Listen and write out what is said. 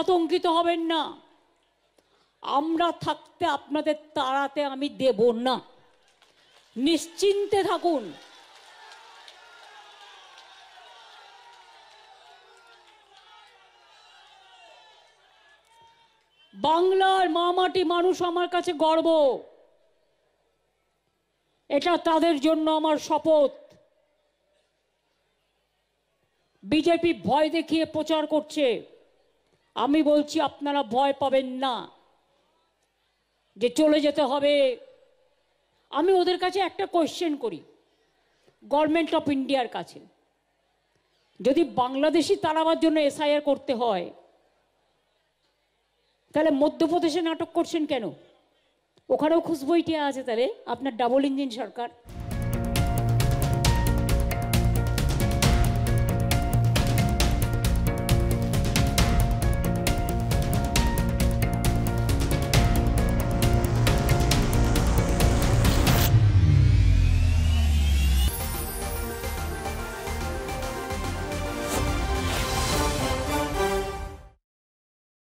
আতঙ্কিত হবেন না, আমরা থাকতে আপনাদের তাড়াতে আমি দেব না, নিশ্চিন্তে থাকুন। বাংলার মামাটি মানুষ আমার কাছে গর্ব, এটা তাদের জন্য আমার শপথ। বিজেপি ভয় দেখিয়ে প্রচার করছে, আমি বলছি আপনারা ভয় পাবেন না যে চলে যেতে হবে। আমি ওদের কাছে একটা কোয়েশ্চেন করি, গভর্নমেন্ট অফ ইন্ডিয়ার কাছে, যদি বাংলাদেশি তাড়াবার জন্য এসআইআর করতে হয়, তাহলে মধ্যপ্রদেশে নাটক করছেন কেন? ওখানেও খুশবইটিয়া আছে, তাহলে আপনার ডাবল ইঞ্জিন সরকার।